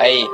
Aí.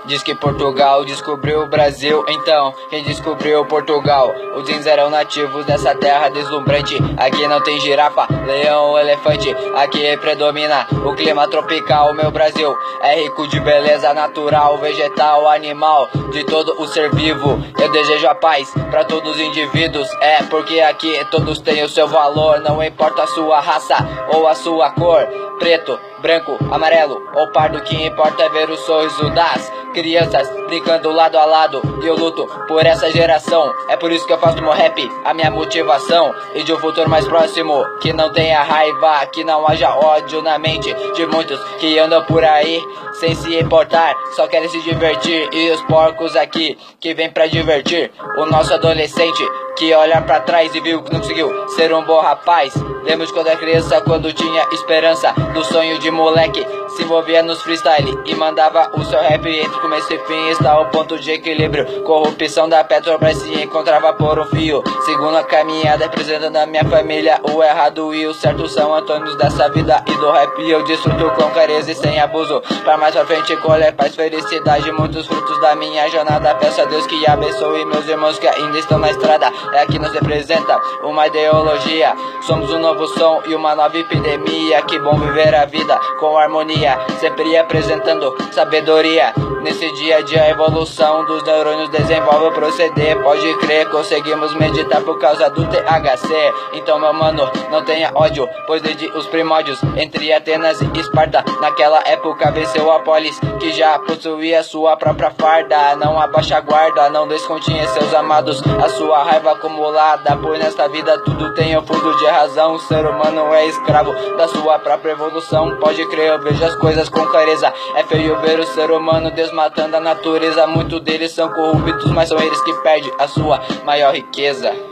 Diz que Portugal descobriu o Brasil, então quem descobriu Portugal? Os índios eram nativos dessa terra deslumbrante. Aqui não tem girafa, leão ou elefante. Aqui predomina o clima tropical. Meu Brasil é rico de beleza natural, vegetal, animal, de todo o ser vivo. Eu desejo a paz para todos os indivíduos. É porque aqui todos têm o seu valor. Não importa a sua raça ou a sua cor, preto, branco, amarelo ou pardo, o que importa é ver o sorriso das crianças brincando lado a lado. E eu luto por essa geração, é por isso que eu faço meu rap, a minha motivação. E de um futuro mais próximo, que não tenha raiva, que não haja ódio na mente de muitos que andam por aí sem se importar, só querem se divertir. E os porcos aqui, que vêm pra divertir o nosso adolescente, que olha pra trás e viu que não conseguiu ser um bom rapaz. Lembro de quando era criança, quando tinha esperança do sonho de moleque, se envolvia nos freestyle e mandava o seu rap. Entre começo e fim está o ponto de equilíbrio. Corrupção da Petrobras se encontrava por um fio. Segundo a caminhada, representando a minha família, o errado e o certo são antônios dessa vida e do rap. Eu desfruto com clareza e sem abuso, pra mais pra frente colher paz, felicidade, muitos frutos da minha jornada. Peço a Deus que abençoe meus irmãos que ainda estão na estrada. É aqui nos representa uma ideologia, somos um novo som e uma nova epidemia. Que bom viver a vida com harmonia, sempre apresentando sabedoria. Nesse dia a dia a evolução dos neurônios desenvolve o proceder. Pode crer, conseguimos meditar por causa do THC. Então meu mano, não tenha ódio, pois desde os primórdios entre Atenas e Esparta, naquela época venceu a polis, que já possuía sua própria farda. Não abaixa a guarda, não descontinha seus amados a sua raiva acumulada, pois nesta vida tudo tem um fundo de razão. O ser humano é escravo da sua própria evolução. Pode crer, eu vejo as coisas com clareza. É feio ver o ser humano desmatando a natureza. Muitos deles são corruptos, mas são eles que perdem a sua maior riqueza.